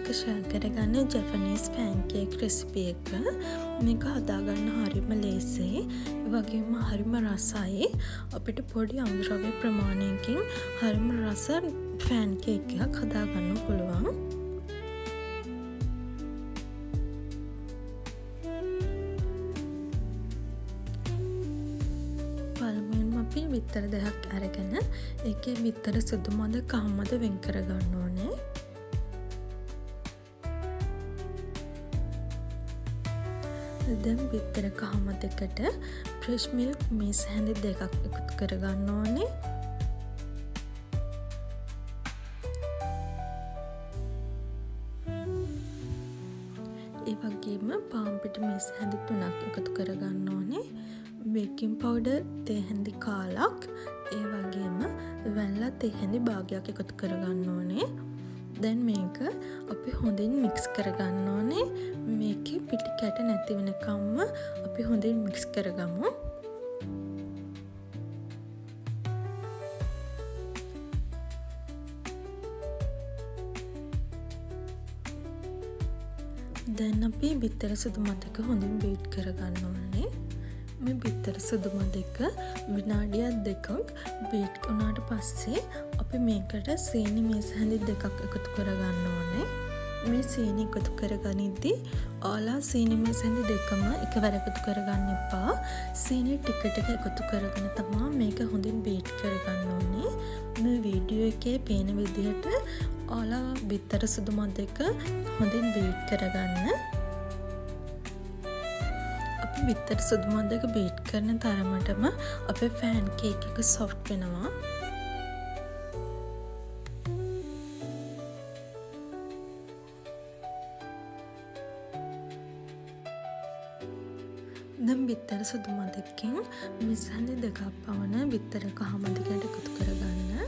Share කරගන්න Japanese පැන්කේක් recipe එක. මේක හදාගන්න හරිම ලේසියි. ඒ වගේම හරිම රසයි. අපිට පොඩි අමුද්‍රව්‍ය ප්‍රමාණයකින් හරිම රස පැන්කේක් එකක් හදාගන්න පුළුවන්. පළමුවෙන්ම අපි බිත්තර දෙකක් අරගෙන ඒකේ බිත්තර සුදු මද කහ මද වෙන් කරගන්න ඕනේ. දැන් බිත්තර කහ මදකට ෆ්‍රෙෂ් මිල්ක් මේස් හැඳි දෙකක් එකතු කරගන්න ඕනේ. ඒ වගේම පාන් පිටි මේස් හැඳි 3ක් එකතු කරගන්න ඕනේ. බේකින් පවුඩර් තේ හැඳි කාලක්, ඒ වගේම වැනිලා තේ හැඳි භාගයක් එකතු කරගන්න ඕනේ. දැන් මේක අපි හොඳින් මික්ස් කරගන්න ඕනේ. මේකේ පිටි කැට නැති වෙනකම්ම අපි හොඳින් මික්ස් කරගමු. දැන් අපි බිත්තර සුදු මදක හොඳින් බීට් කරගන්න ඕනේ. මේ බිත්තර සුදු මදක විනාඩියක් දෙකක් බීට් වුණාට පස්සේ අපි මේකට සීනි මේස් හැඳි දෙකක් එකතු කරගන්න ඕනේ. මේ සීනි එකතු කරගනිද්දී ඔයාලා සීනි මේස් හැඳි දෙකම එකවර එකතු කරගන්න එපා. සීනි ටික ටික එකතු කරගෙන තමයි මේක හොඳින් බීට් කරගන්න ඕනේ. මේ වීඩියෝ එකේ පේන විදිහට ඔයාලා බිත්තර සුදු මදක හොඳින් බීට් කරගන්න. අපි බිත්තර සුදු මදක බීට් කරන තරමටම අපේ ෆෑන් කේක් එක සොෆ්ට් වෙනවා. දැන් බිත්තර සුදු මදකින් මිස් හැඳි දෙකක් පමණ බිත්තර කහ මදකට එකතු කරගන්න.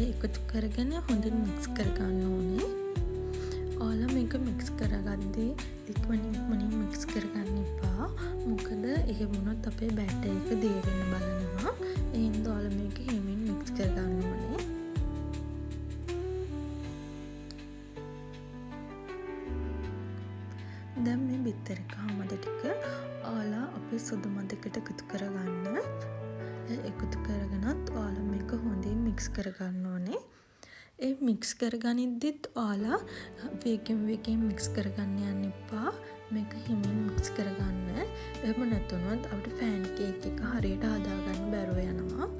ඒ එකතු කරගෙන හොඳින් මික්ස් කරගන්න ඕනේ. ඔයාලා මේක මික්ස් කරගද්දී ඉක්මනින් මික්ස් කරගන්න එපා. මොකද එහෙම වුණොත් අපේ බැටර් එක දිය වෙන්න බලනවා. ඒ හින්දා ඔයාලා මේක හිමින් මික්ස් කරගන්න ඕනේ. දැන් මේ බිත්තර කහ මද ටික ඔයාලා අපේ සුදු මදකට එකතු කරගන්න. එකතු කරගෙනත් ඔයාලා මේක හොඳින් මික්ස් කරගන්න ඕනේ. ඒ මික්ස් කරගනිද්දිත් ඔයාලා වේගෙන් මික්ස් කරගන්න යන්න එපා. මේක හිමින් මික්ස් කරගන්න. එහෙම නැතුනොත් අපිට ෆෑන් කේක් එක හරියට හදාගන්න බැරුව යනවා.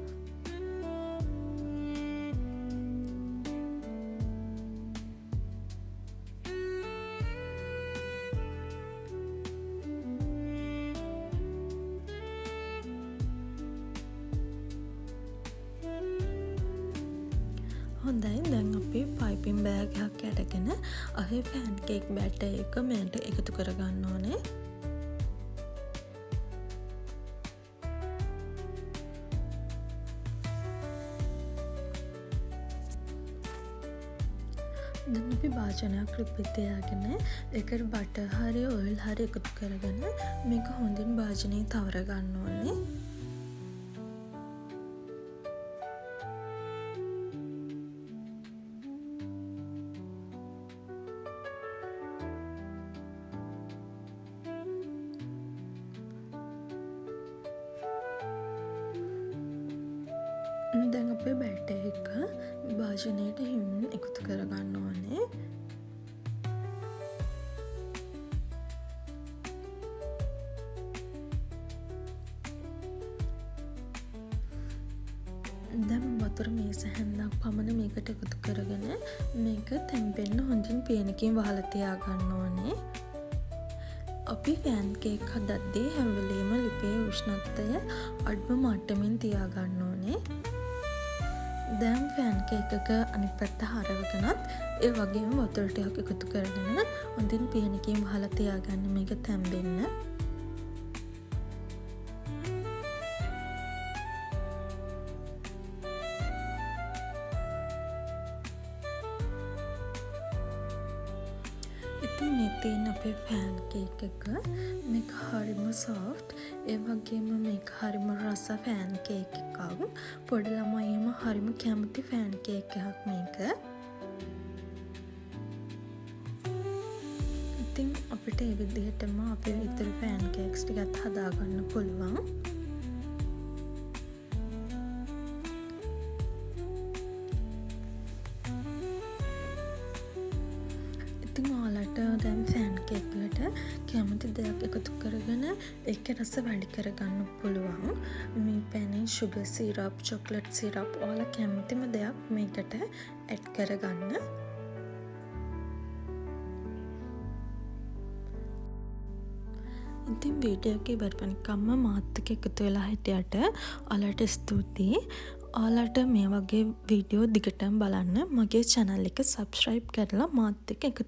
හොඳයි, දැන් අපි පයිපින් බෑග් එකක් අරගෙන අපේ ෆෑන් කේක් බැටර් එක මෙතන එකතු කරගන්න ඕනේ. දැන් අපි භාජනයක් රිප්පිට තියාගෙන ඒකට බටර් හරි ඔයිල් හරි එකතු කරගෙන මේක හොඳින් භාජනයේ තවර ගන්න ඕනේ. දැන් අපේ බැටර් එක භාජනයට හිමින් එකතු කරගන්න ඕනේ. දැන් වතුර මේස හැන්දක් පමණ මේකට එකතු කරගෙන මේක තැම්පෙන්න හොඳින් පේනකින් වහලා තියාගන්න ඕනේ. අපි ෆෑන් කේක් හදද්දී හැම වෙලේම ලිපේ උෂ්ණත්වය අඩුම මට්ටමින් තියාගන්න ඕනේ. දැන් ෆෑන් කේක් එක අනිත් පැත්ත හරවගෙනත් ඒ වගේම වතුර ටිකක් එකතු කරගෙන හොඳින් පේනකින් වහලා තියාගන්න මේක තැම්බෙන්න. ඉතින් මේ තියෙන අපේ ෆෑන් කේක් එක මේක හරිම සොෆ්ට්, ඒ වගේම මේක හරිම රස ෆෑන් කේක් එකක්. පොඩි ළමයිම හරිම කැමති ෆෑන් කේක් එකක් මේක. ඉතින් අපිට ඒ විදිහටම අපි ඉතුරු පෑන් කේක්ස් ටිකත් හදාගන්න පුළුවන්. ඉතින් ඔයාලට දැන් ෆෑන් කේක් වලට කැමති දෙයක් එකතු කරගෙන ඒකේ රස වැඩි කරගන්න පුළුවන්. මේ පැනේ sugar syrup, chocolate syrup ඔයාලා කැමතිම දෙයක් මේකට ඇඩ් කරගන්න. ඉතින් වීඩියෝ එක ඉවර වෙනකම්ම මාත් එක්ක එකතු වෙලා හිටියට ඔයාලට ස්තුතියි. ඔයාලට මේ වගේ වීඩියෝ දිගටම බලන්න මගේ channel එක subscribe කරලා මාත් එක්ක එකතු